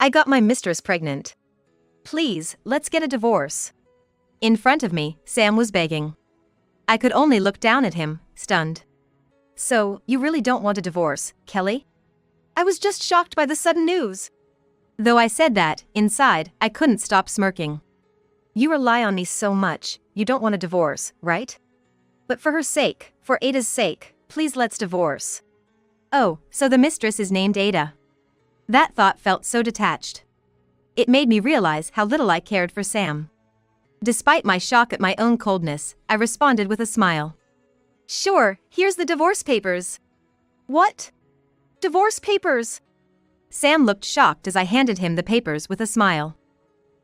I got my mistress pregnant. Please, let's get a divorce. In front of me, Sam was begging. I could only look down at him, stunned. So, you really don't want a divorce, Kelly? I was just shocked by the sudden news. Though I said that, inside, I couldn't stop smirking. You rely on me so much, you don't want a divorce, right? But for her sake, for Ada's sake, please let's divorce. Oh, so the mistress is named Ada. That thought felt so detached. It made me realize how little I cared for Sam. Despite my shock at my own coldness, I responded with a smile. Sure, here's the divorce papers. What? Divorce papers? Sam looked shocked as I handed him the papers with a smile.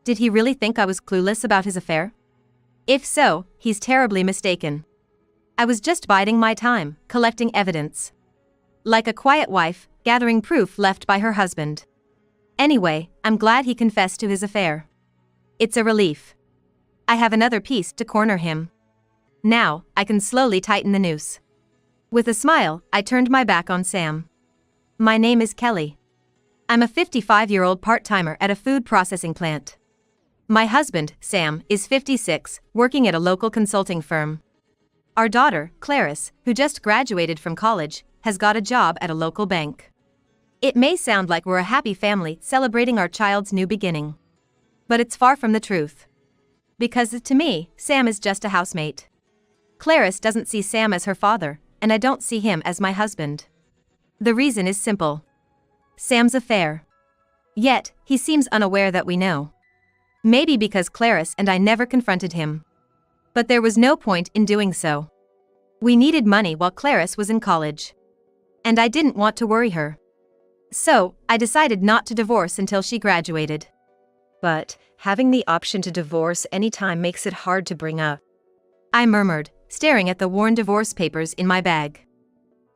Did he really think I was clueless about his affair? If so, he's terribly mistaken. I was just biding my time, collecting evidence. Like a quiet wife, gathering proof left by her husband. Anyway, I'm glad he confessed to his affair. It's a relief. I have another piece to corner him. Now, I can slowly tighten the noose. With a smile, I turned my back on Sam. My name is Kelly. I'm a 55-year-old part-timer at a food processing plant. My husband, Sam, is 56, working at a local consulting firm. Our daughter, Clarice, who just graduated from college, has got a job at a local bank. It may sound like we're a happy family celebrating our child's new beginning. But it's far from the truth. Because to me, Sam is just a housemate. Clarice doesn't see Sam as her father, and I don't see him as my husband. The reason is simple. Sam's affair. Yet, he seems unaware that we know. Maybe because Clarice and I never confronted him. But there was no point in doing so. We needed money while Clarice was in college. And I didn't want to worry her. So, I decided not to divorce until she graduated. But, having the option to divorce anytime makes it hard to bring up. I murmured, staring at the worn divorce papers in my bag.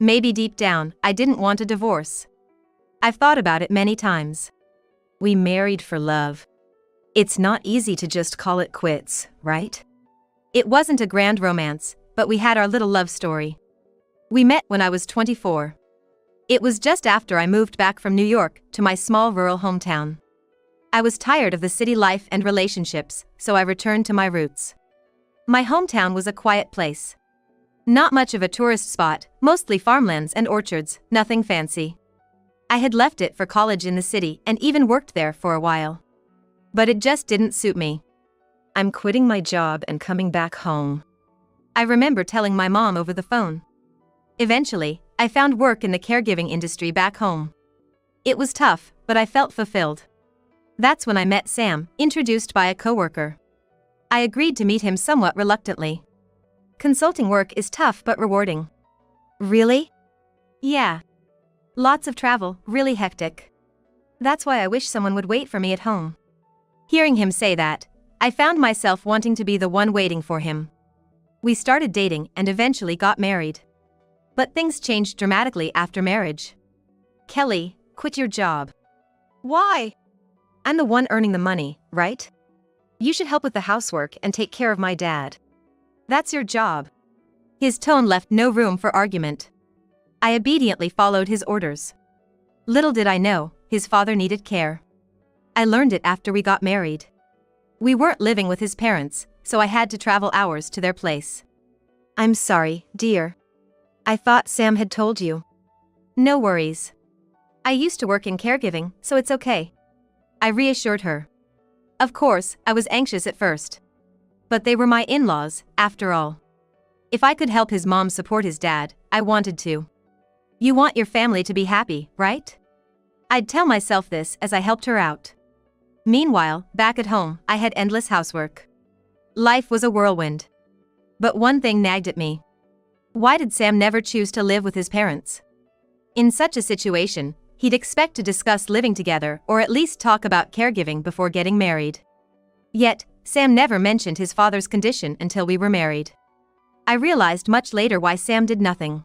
Maybe deep down, I didn't want a divorce. I've thought about it many times. We married for love. It's not easy to just call it quits, right? It wasn't a grand romance, but we had our little love story. We met when I was 24. It was just after I moved back from New York to my small rural hometown. I was tired of the city life and relationships, so I returned to my roots. My hometown was a quiet place. Not much of a tourist spot, mostly farmlands and orchards, nothing fancy. I had left it for college in the city and even worked there for a while. But it just didn't suit me. I'm quitting my job and coming back home. I remember telling my mom over the phone. Eventually, I found work in the caregiving industry back home. It was tough, but I felt fulfilled. That's when I met Sam, introduced by a coworker. I agreed to meet him somewhat reluctantly. Consulting work is tough but rewarding. Really? Yeah. Lots of travel, really hectic. That's why I wish someone would wait for me at home. Hearing him say that, I found myself wanting to be the one waiting for him. We started dating and eventually got married. But things changed dramatically after marriage. Kelly, quit your job. Why? I'm the one earning the money, right? You should help with the housework and take care of my dad. That's your job. His tone left no room for argument. I obediently followed his orders. Little did I know, his father needed care. I learned it after we got married. We weren't living with his parents, so I had to travel hours to their place. I'm sorry, dear. I thought Sam had told you. No worries. I used to work in caregiving, so it's okay. I reassured her. Of course, I was anxious at first. But they were my in-laws, after all. If I could help his mom support his dad, I wanted to. You want your family to be happy, right? I'd tell myself this as I helped her out. Meanwhile, back at home, I had endless housework. Life was a whirlwind. But one thing nagged at me. Why did Sam never choose to live with his parents? In such a situation, he'd expect to discuss living together or at least talk about caregiving before getting married. Yet, Sam never mentioned his father's condition until we were married. I realized much later why Sam did nothing.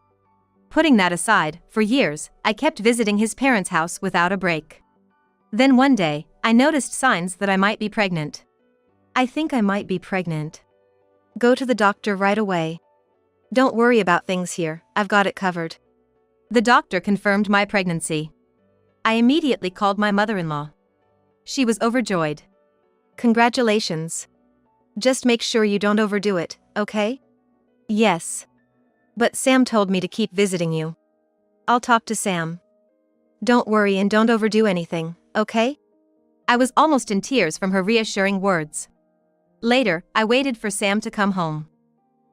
Putting that aside, for years, I kept visiting his parents' house without a break. Then one day, I noticed signs that I might be pregnant. I think I might be pregnant. Go to the doctor right away. Don't worry about things here, I've got it covered. The doctor confirmed my pregnancy. I immediately called my mother-in-law. She was overjoyed. Congratulations. Just make sure you don't overdo it, okay? Yes. But Sam told me to keep visiting you. I'll talk to Sam. Don't worry and don't overdo anything, okay? I was almost in tears from her reassuring words. Later, I waited for Sam to come home.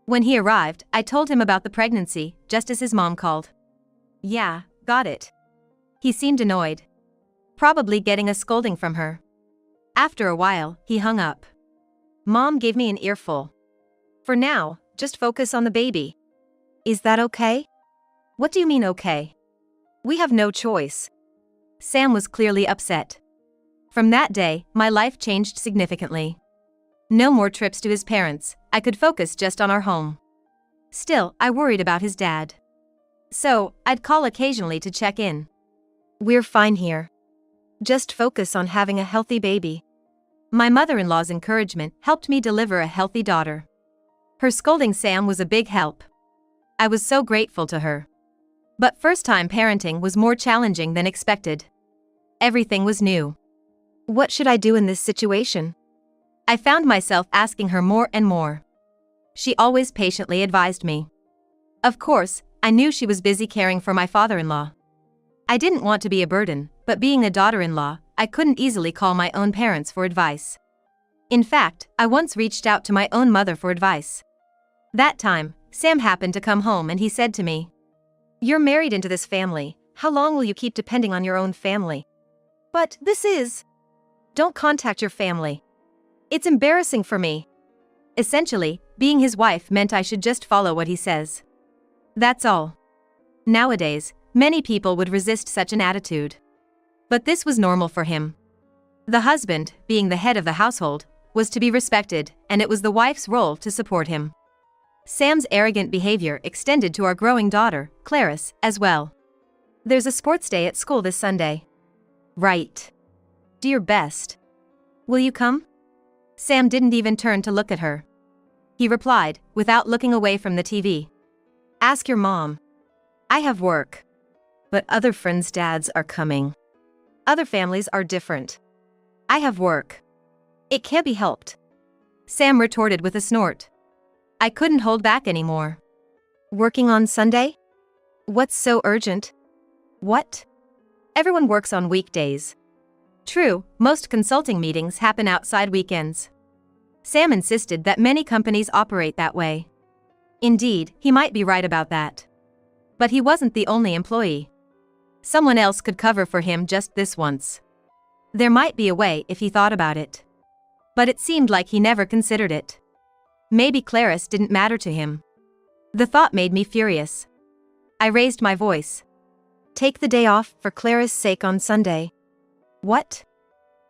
When he arrived, I told him about the pregnancy, just as his mom called. Yeah, got it. He seemed annoyed. Probably getting a scolding from her. After a while, he hung up. Mom gave me an earful. For now, just focus on the baby. Is that okay? What do you mean okay? We have no choice. Sam was clearly upset. From that day, my life changed significantly. No more trips to his parents, I could focus just on our home. Still, I worried about his dad. So, I'd call occasionally to check in. We're fine here. Just focus on having a healthy baby. My mother-in-law's encouragement helped me deliver a healthy daughter. Her scolding Sam was a big help. I was so grateful to her. But first-time parenting was more challenging than expected. Everything was new. What should I do in this situation? I found myself asking her more and more. She always patiently advised me. Of course, I knew she was busy caring for my father-in-law. I didn't want to be a burden, but being a daughter-in-law, I couldn't easily call my own parents for advice. In fact, I once reached out to my own mother for advice. That time, Sam happened to come home and he said to me, "You're married into this family, how long will you keep depending on your own family?" But this is... Don't contact your family. It's embarrassing for me. Essentially, being his wife meant I should just follow what he says. That's all. Nowadays, many people would resist such an attitude. But this was normal for him. The husband, being the head of the household, was to be respected, and it was the wife's role to support him. Sam's arrogant behavior extended to our growing daughter, Clarice, as well. There's a sports day at school this Sunday. Right. Do your best. Will you come? Sam didn't even turn to look at her. He replied, without looking away from the TV. Ask your mom. I have work. But other friends' dads are coming. Other families are different. I have work. It can't be helped. Sam retorted with a snort. I couldn't hold back anymore. Working on Sunday? What's so urgent? What? Everyone works on weekdays. True, most consulting meetings happen outside weekends. Sam insisted that many companies operate that way. Indeed, he might be right about that. But he wasn't the only employee. Someone else could cover for him just this once. There might be a way if he thought about it. But it seemed like he never considered it. Maybe Clarice didn't matter to him. The thought made me furious. I raised my voice. Take the day off for Clarice's sake on Sunday. What?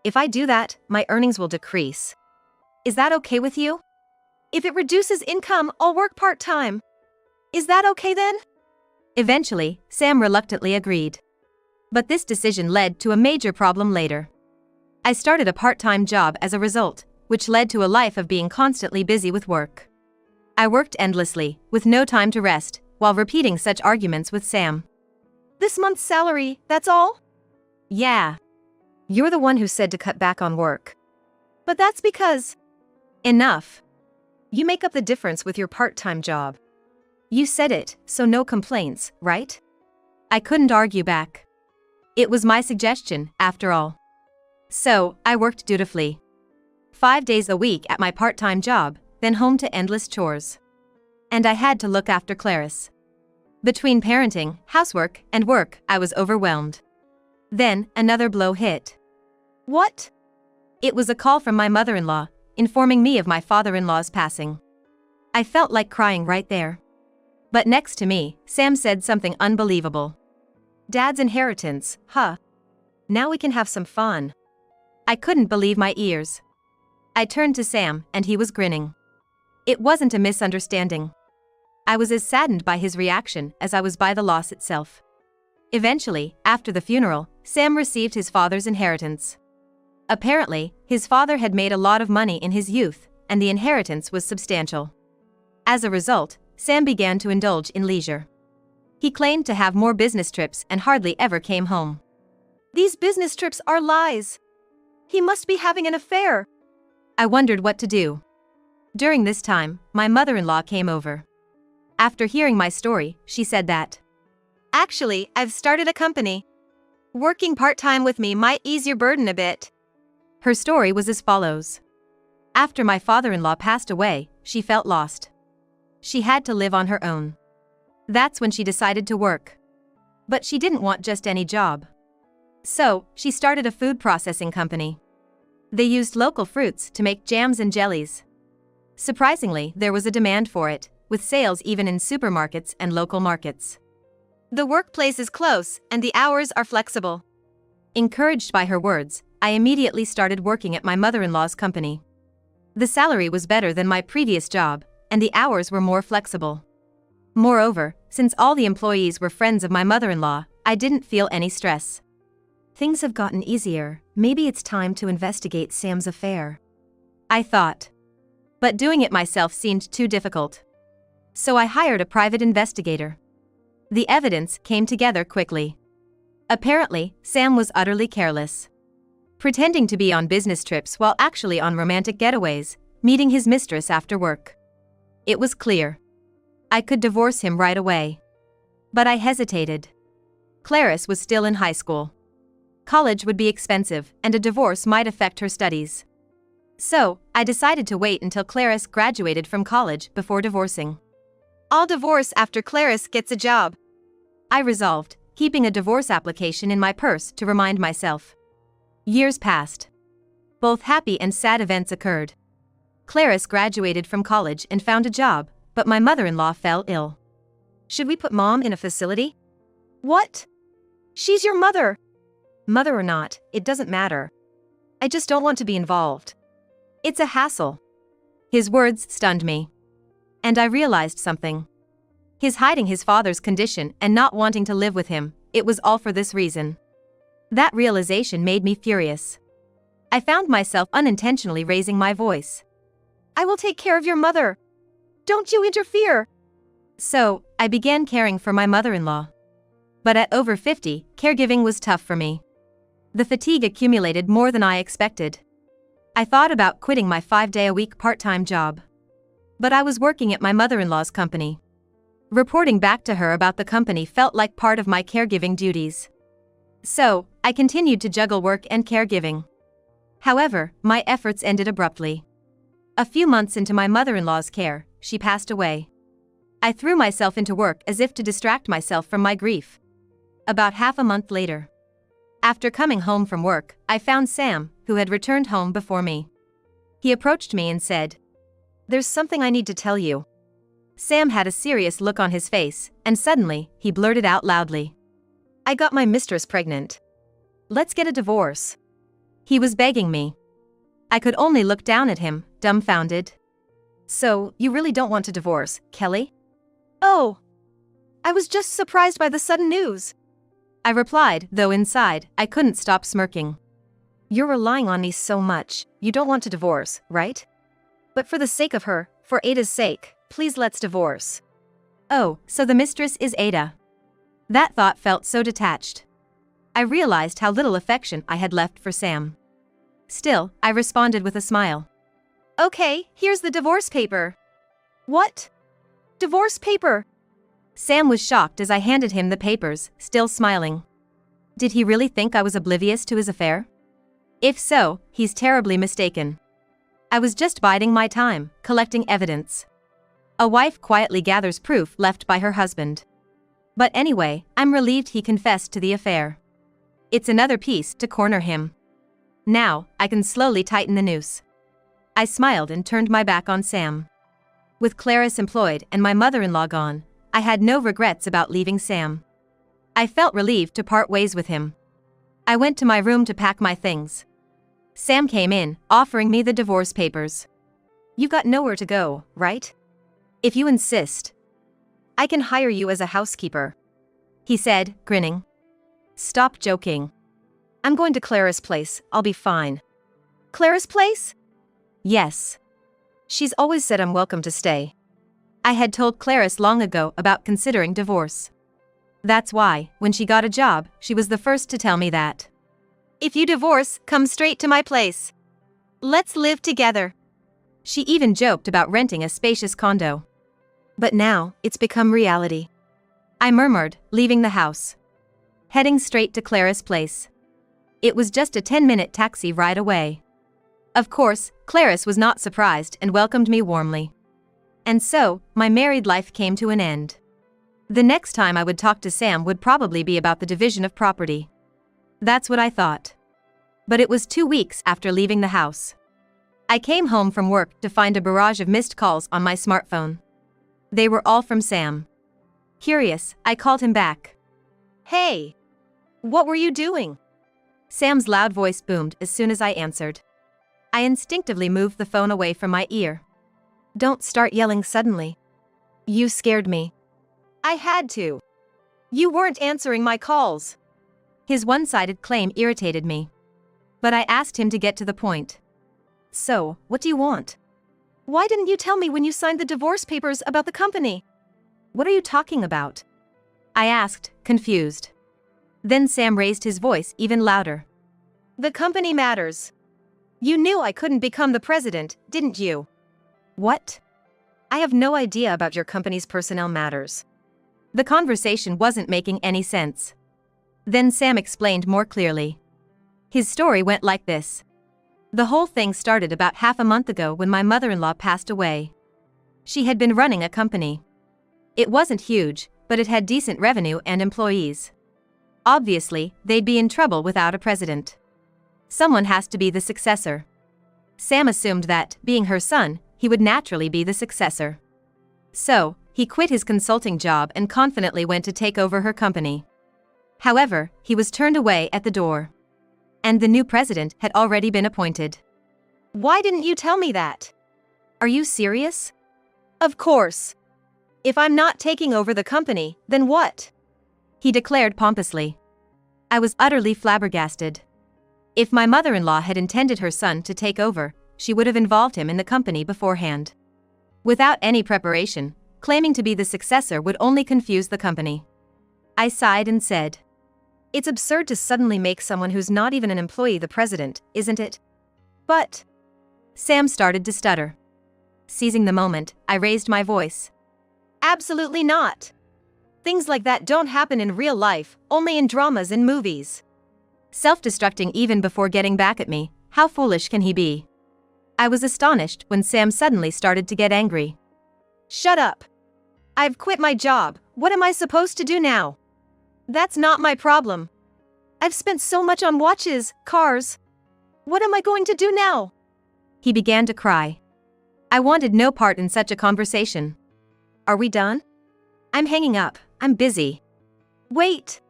If I do that, my earnings will decrease. Is that okay with you? If it reduces income, I'll work part-time. Is that okay then? Eventually, Sam reluctantly agreed. But this decision led to a major problem later. I started a part-time job as a result, which led to a life of being constantly busy with work. I worked endlessly, with no time to rest, while repeating such arguments with Sam. This month's salary, that's all? Yeah. You're the one who said to cut back on work. But that's because... Enough. You make up the difference with your part-time job. You said it, so no complaints, right? I couldn't argue back. It was my suggestion, after all. So, I worked dutifully. 5 days a week at my part-time job, then home to endless chores. And I had to look after Clarice. Between parenting, housework, and work, I was overwhelmed. Then, another blow hit. What? It was a call from my mother-in-law, informing me of my father-in-law's passing. I felt like crying right there. But next to me, Sam said something unbelievable. Dad's inheritance, huh? Now we can have some fun. I couldn't believe my ears. I turned to Sam, and he was grinning. It wasn't a misunderstanding. I was as saddened by his reaction as I was by the loss itself. Eventually, after the funeral, Sam received his father's inheritance. Apparently, his father had made a lot of money in his youth, and the inheritance was substantial. As a result, Sam began to indulge in leisure. He claimed to have more business trips and hardly ever came home. These business trips are lies. He must be having an affair. I wondered what to do. During this time, my mother-in-law came over. After hearing my story, she said that, "Actually, I've started a company. Working part-time with me might ease your burden a bit." Her story was as follows. After my father-in-law passed away, she felt lost. She had to live on her own. That's when she decided to work. But she didn't want just any job. So, she started a food processing company. They used local fruits to make jams and jellies. Surprisingly, there was a demand for it, with sales even in supermarkets and local markets. The workplace is close, and the hours are flexible. Encouraged by her words, I immediately started working at my mother-in-law's company. The salary was better than my previous job, and the hours were more flexible. Moreover, since all the employees were friends of my mother-in-law, I didn't feel any stress. Things have gotten easier, maybe it's time to investigate Sam's affair, I thought. But doing it myself seemed too difficult. So I hired a private investigator. The evidence came together quickly. Apparently, Sam was utterly careless. Pretending to be on business trips while actually on romantic getaways, meeting his mistress after work. It was clear. I could divorce him right away. But I hesitated. Clarice was still in high school. College would be expensive, and a divorce might affect her studies. So, I decided to wait until Clarice graduated from college before divorcing. I'll divorce after Clarice gets a job, I resolved, keeping a divorce application in my purse to remind myself. Years passed. Both happy and sad events occurred. Clarice graduated from college and found a job, but my mother-in-law fell ill. Should we put Mom in a facility? What? She's your mother. Mother or not, it doesn't matter. I just don't want to be involved. It's a hassle. His words stunned me. And I realized something. His hiding his father's condition and not wanting to live with him, it was all for this reason. That realization made me furious. I found myself unintentionally raising my voice. I will take care of your mother. Don't you interfere. So, I began caring for my mother-in-law. But at over 50, caregiving was tough for me. The fatigue accumulated more than I expected. I thought about quitting my 5-day-a-week part-time job. But I was working at my mother-in-law's company. Reporting back to her about the company felt like part of my caregiving duties. So, I continued to juggle work and caregiving. However, my efforts ended abruptly. A few months into my mother-in-law's care, she passed away. I threw myself into work as if to distract myself from my grief. About half a month later, after coming home from work, I found Sam, who had returned home before me. He approached me and said, "There's something I need to tell you." Sam had a serious look on his face, and suddenly, he blurted out loudly, "I got my mistress pregnant. Let's get a divorce." He was begging me. I could only look down at him, dumbfounded. "So, you really don't want to divorce, Kelly?" "Oh. I was just surprised by the sudden news," I replied, though inside, I couldn't stop smirking. "You're relying on me so much, you don't want to divorce, right? But for the sake of her, for Ada's sake, please let's divorce." Oh, so the mistress is Ada. That thought felt so detached. I realized how little affection I had left for Sam. Still, I responded with a smile. "Okay, here's the divorce paper." "What? Divorce paper?" Sam was shocked as I handed him the papers, still smiling. Did he really think I was oblivious to his affair? If so, he's terribly mistaken. I was just biding my time, collecting evidence. A wife quietly gathers proof left by her husband. But anyway, I'm relieved he confessed to the affair. It's another piece to corner him. Now, I can slowly tighten the noose. I smiled and turned my back on Sam. With Clarice employed and my mother-in-law gone, I had no regrets about leaving Sam. I felt relieved to part ways with him. I went to my room to pack my things. Sam came in, offering me the divorce papers. "You've got nowhere to go, right? If you insist, I can hire you as a housekeeper," he said, grinning. "Stop joking. I'm going to Clara's place, I'll be fine." "Clara's place?" "Yes. She's always said I'm welcome to stay." I had told Clarice long ago about considering divorce. That's why, when she got a job, she was the first to tell me that. If you divorce, come straight to my place. Let's live together. She even joked about renting a spacious condo. But now, it's become reality. I murmured, leaving the house. Heading straight to Clara's place. It was just a 10-minute taxi ride away. Of course, Clarice was not surprised and welcomed me warmly. And so, my married life came to an end. The next time I would talk to Sam would probably be about the division of property. That's what I thought. But it was 2 weeks after leaving the house. I came home from work to find a barrage of missed calls on my smartphone. They were all from Sam. Curious, I called him back. Hey! What were you doing? Sam's loud voice boomed as soon as I answered. I instinctively moved the phone away from my ear. Don't start yelling suddenly. You scared me. I had to. You weren't answering my calls. His one-sided claim irritated me. But I asked him to get to the point. So, what do you want? Why didn't you tell me when you signed the divorce papers about the company? What are you talking about? I asked, confused. Then Sam raised his voice even louder. The company matters. You knew I couldn't become the president, didn't you? What? I have no idea about your company's personnel matters. The conversation wasn't making any sense. Then Sam explained more clearly. His story went like this. The whole thing started about half a month ago when my mother-in-law passed away. She had been running a company. It wasn't huge, but it had decent revenue and employees. Obviously, they'd be in trouble without a president. Someone has to be the successor. Sam assumed that, being her son, he would naturally be the successor. So, he quit his consulting job and confidently went to take over her company. However, he was turned away at the door. And the new president had already been appointed. Why didn't you tell me that? Are you serious? Of course. If I'm not taking over the company, then what? He declared pompously. I was utterly flabbergasted. If my mother-in-law had intended her son to take over, she would have involved him in the company beforehand. Without any preparation, claiming to be the successor would only confuse the company. I sighed and said, it's absurd to suddenly make someone who's not even an employee the president, isn't it? But... Sam started to stutter. Seizing the moment, I raised my voice. Absolutely not. Things like that don't happen in real life, only in dramas and movies. Self-destructing even before getting back at me, how foolish can he be? I was astonished when Sam suddenly started to get angry. Shut up. I've quit my job, what am I supposed to do now? That's not my problem. I've spent so much on watches, cars. What am I going to do now? He began to cry. I wanted no part in such a conversation. Are we done? I'm hanging up, I'm busy. Wait.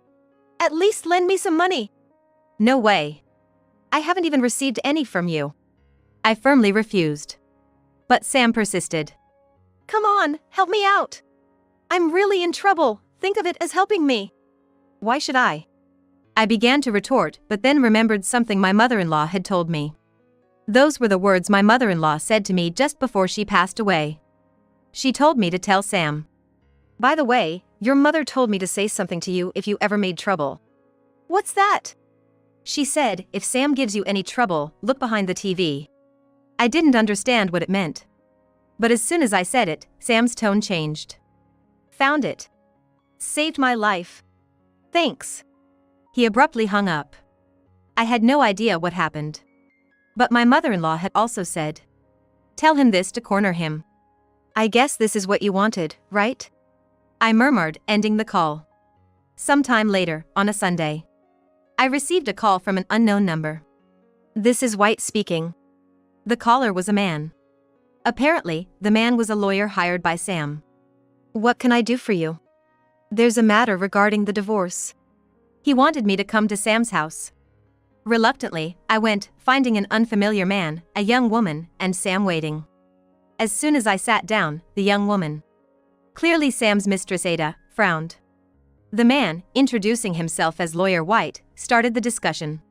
At least lend me some money. No way. I haven't even received any from you. I firmly refused. But Sam persisted. Come on, help me out. I'm really in trouble, think of it as helping me. Why should I? I began to retort, but then remembered something my mother-in-law had told me. Those were the words my mother-in-law said to me just before she passed away. She told me to tell Sam. By the way, your mother told me to say something to you if you ever made trouble. What's that? She said, if Sam gives you any trouble, look behind the TV. I didn't understand what it meant. But as soon as I said it, Sam's tone changed. Found it. Saved my life. Thanks. He abruptly hung up. I had no idea what happened. But my mother-in-law had also said, tell him this to corner him. I guess this is what you wanted, right? I murmured, ending the call. Sometime later, on a Sunday, I received a call from an unknown number. This is White speaking. The caller was a man. Apparently, the man was a lawyer hired by Sam. What can I do for you? There's a matter regarding the divorce. He wanted me to come to Sam's house. Reluctantly, I went, finding an unfamiliar man, a young woman, and Sam waiting. As soon as I sat down, the young woman, clearly Sam's mistress Ada, frowned. The man, introducing himself as Lawyer White, started the discussion.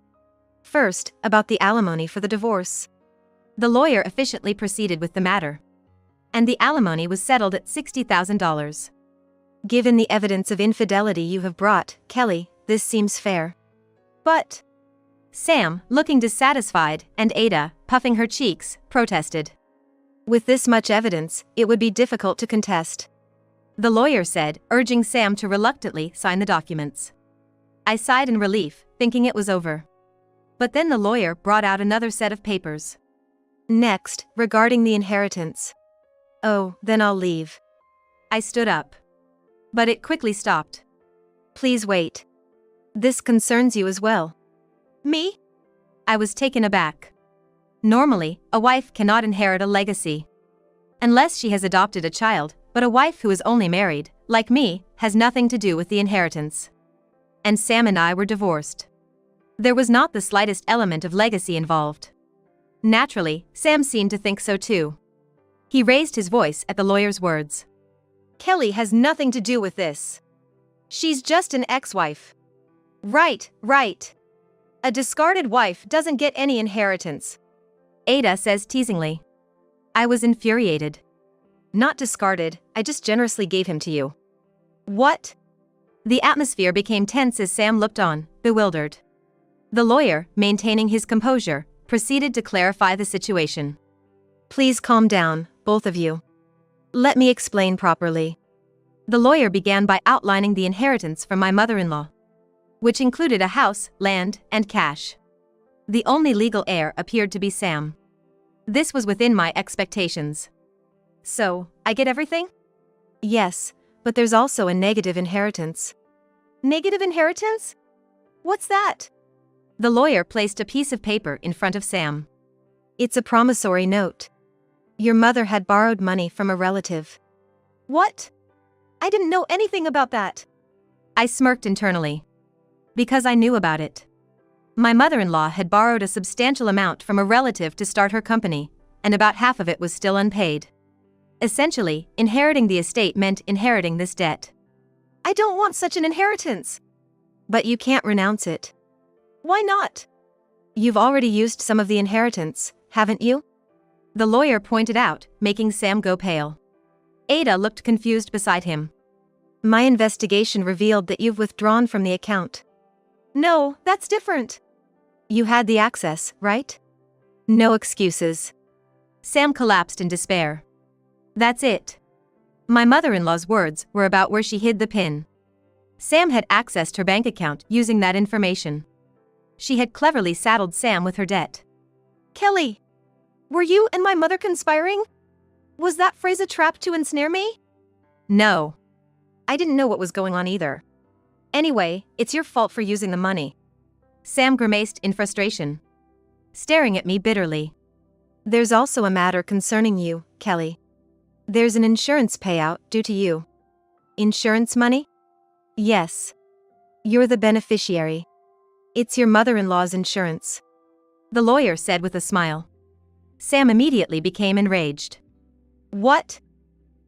First, about the alimony for the divorce. The lawyer efficiently proceeded with the matter. And the alimony was settled at $60,000. Given the evidence of infidelity you have brought, Kelly, this seems fair. But Sam, looking dissatisfied, and Ada, puffing her cheeks, protested. With this much evidence, it would be difficult to contest, the lawyer said, urging Sam to reluctantly sign the documents. I sighed in relief, thinking it was over. But then the lawyer brought out another set of papers. Next, regarding the inheritance. Oh, then I'll leave. I stood up. But it quickly stopped. Please wait. This concerns you as well. Me? I was taken aback. Normally, a wife cannot inherit a legacy. Unless she has adopted a child, but a wife who is only married, like me, has nothing to do with the inheritance. And Sam and I were divorced. There was not the slightest element of legacy involved. Naturally, Sam seemed to think so too. He raised his voice at the lawyer's words. Kelly has nothing to do with this. She's just an ex-wife. Right. A discarded wife doesn't get any inheritance, Ada says teasingly. I was infuriated. Not discarded, I just generously gave him to you. What? The atmosphere became tense as Sam looked on, bewildered. The lawyer, maintaining his composure, proceeded to clarify the situation. Please calm down, both of you. Let me explain properly. The lawyer began by outlining the inheritance from my mother-in-law, which included a house, land, and cash. The only legal heir appeared to be Sam. This was within my expectations. So, I get everything? Yes, but there's also a negative inheritance. Negative inheritance? What's that? The lawyer placed a piece of paper in front of Sam. It's a promissory note. Your mother had borrowed money from a relative. What? I didn't know anything about that. I smirked internally. Because I knew about it. My mother-in-law had borrowed a substantial amount from a relative to start her company, and about half of it was still unpaid. Essentially, inheriting the estate meant inheriting this debt. I don't want such an inheritance. But you can't renounce it. Why not? You've already used some of the inheritance, haven't you? The lawyer pointed out, making Sam go pale. Ada looked confused beside him. My investigation revealed that you've withdrawn from the account. No, that's different. You had the access, right? No excuses. Sam collapsed in despair. That's it. My mother-in-law's words were about where she hid the pin. Sam had accessed her bank account using that information. She had cleverly saddled Sam with her debt. Kelly, were you and my mother conspiring? Was that phrase a trap to ensnare me? No. I didn't know what was going on either. Anyway, it's your fault for using the money. Sam grimaced in frustration, staring at me bitterly. There's also a matter concerning you, Kelly. There's an insurance payout due to you. Insurance money? Yes. You're the beneficiary. It's your mother-in-law's insurance, the lawyer said with a smile. Sam immediately became enraged. What?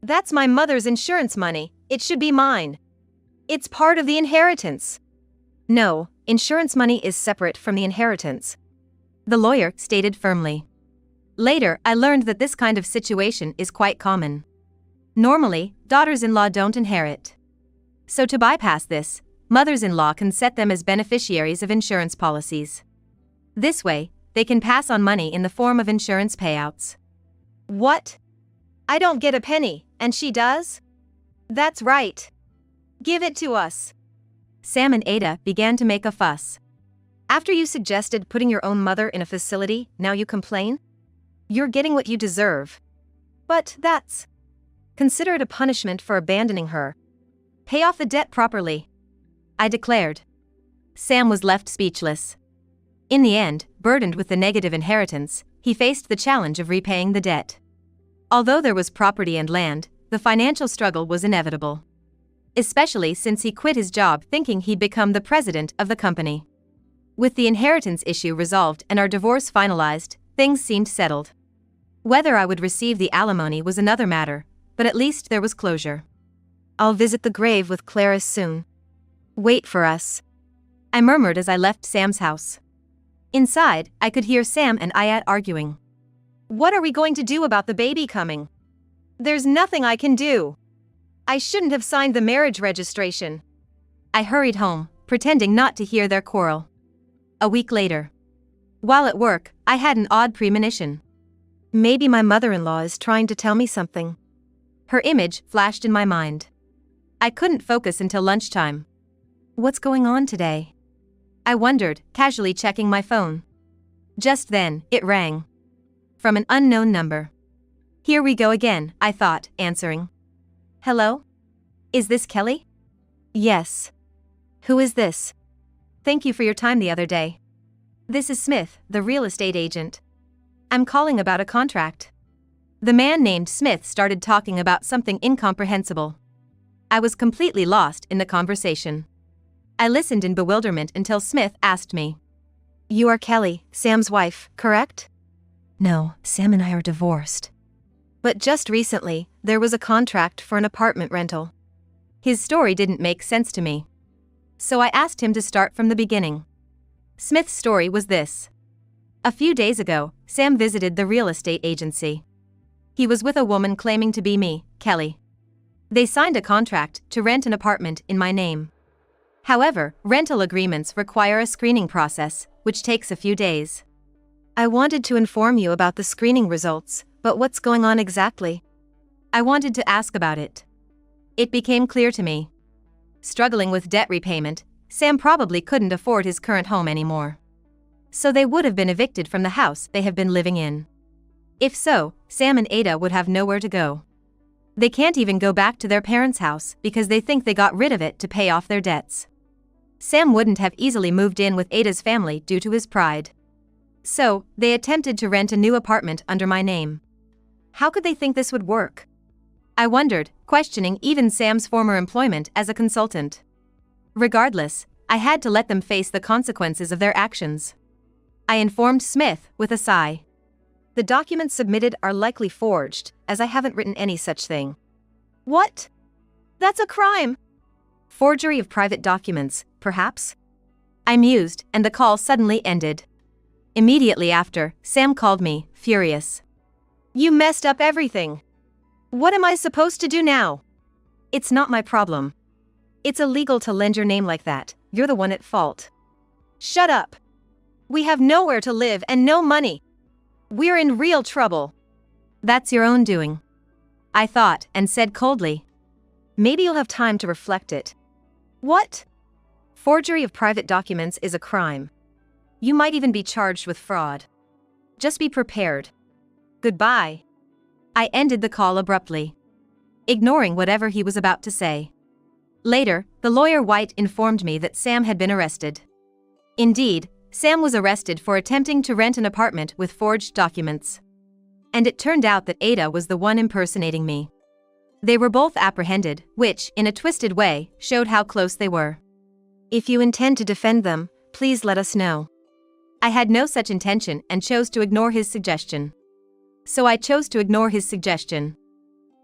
That's my mother's insurance money. It should be mine. It's part of the inheritance. No, insurance money is separate from the inheritance, the lawyer stated firmly. Later, I learned that this kind of situation is quite common. Normally, daughters-in-law don't inherit. So to bypass this, mothers-in-law can set them as beneficiaries of insurance policies. This way, they can pass on money in the form of insurance payouts. What? I don't get a penny, and she does? That's right. Give it to us. Sam and Ada began to make a fuss. After you suggested putting your own mother in a facility, now you complain? You're getting what you deserve. But that's... Consider it a punishment for abandoning her. Pay off the debt properly, I declared. Sam was left speechless. In the end, burdened with the negative inheritance, he faced the challenge of repaying the debt. Although there was property and land, the financial struggle was inevitable. Especially since he quit his job thinking he'd become the president of the company. With the inheritance issue resolved and our divorce finalized, things seemed settled. Whether I would receive the alimony was another matter, but at least there was closure. I'll visit the grave with Clarice soon. Wait for us, I murmured as I left Sam's house. Inside, I could hear Sam and Ayat arguing. What are we going to do about the baby coming? There's nothing I can do. I shouldn't have signed the marriage registration. I hurried home, pretending not to hear their quarrel. A week later. While at work, I had an odd premonition. Maybe my mother-in-law is trying to tell me something. Her image flashed in my mind. I couldn't focus until lunchtime. What's going on today? I wondered, casually checking my phone. Just then, it rang. From an unknown number. Here we go again, I thought, answering. Hello? Is this Kelly? Yes. Who is this? Thank you for your time the other day. This is Smith, the real estate agent. I'm calling about a contract. The man named Smith started talking about something incomprehensible. I was completely lost in the conversation. I listened in bewilderment until Smith asked me. You are Kelly, Sam's wife, correct? No, Sam and I are divorced. But just recently, there was a contract for an apartment rental. His story didn't make sense to me. So I asked him to start from the beginning. Smith's story was this. A few days ago, Sam visited the real estate agency. He was with a woman claiming to be me, Kelly. They signed a contract to rent an apartment in my name. However, rental agreements require a screening process, which takes a few days. I wanted to inform you about the screening results, but what's going on exactly? I wanted to ask about it. It became clear to me. Struggling with debt repayment, Sam probably couldn't afford his current home anymore. So they would have been evicted from the house they have been living in. If so, Sam and Ada would have nowhere to go. They can't even go back to their parents' house because they think they got rid of it to pay off their debts. Sam wouldn't have easily moved in with Ada's family due to his pride. So, they attempted to rent a new apartment under my name. How could they think this would work? I wondered, questioning even Sam's former employment as a consultant. Regardless, I had to let them face the consequences of their actions. I informed Smith with a sigh. The documents submitted are likely forged, as I haven't written any such thing. What? That's a crime! Forgery of private documents, perhaps? I mused, and the call suddenly ended. Immediately after, Sam called me, furious. You messed up everything. What am I supposed to do now? It's not my problem. It's illegal to lend your name like that. You're the one at fault. Shut up. We have nowhere to live and no money. We're in real trouble. That's your own doing. I thought and said coldly. Maybe you'll have time to reflect it. What? Forgery of private documents is a crime. You might even be charged with fraud. Just be prepared. Goodbye. I ended the call abruptly, ignoring whatever he was about to say. Later, the lawyer White informed me that Sam had been arrested. Indeed, Sam was arrested for attempting to rent an apartment with forged documents. And it turned out that Ada was the one impersonating me. They were both apprehended, which, in a twisted way, showed how close they were. If you intend to defend them, please let us know. I had no such intention and chose to ignore his suggestion. So I chose to ignore his suggestion.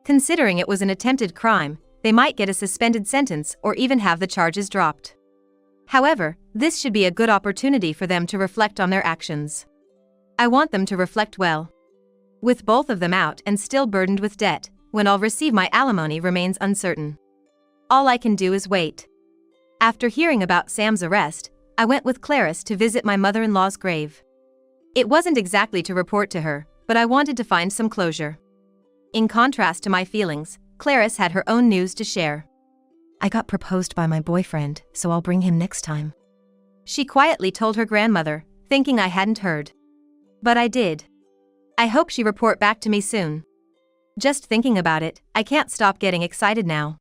Considering it was an attempted crime, they might get a suspended sentence or even have the charges dropped. However, this should be a good opportunity for them to reflect on their actions. I want them to reflect well. With both of them out and still burdened with debt, when I'll receive my alimony remains uncertain. All I can do is wait. After hearing about Sam's arrest, I went with Clarice to visit my mother-in-law's grave. It wasn't exactly to report to her, but I wanted to find some closure. In contrast to my feelings, Clarice had her own news to share. I got proposed by my boyfriend, so I'll bring him next time. She quietly told her grandmother, thinking I hadn't heard. But I did. I hope she report back to me soon. Just thinking about it, I can't stop getting excited now.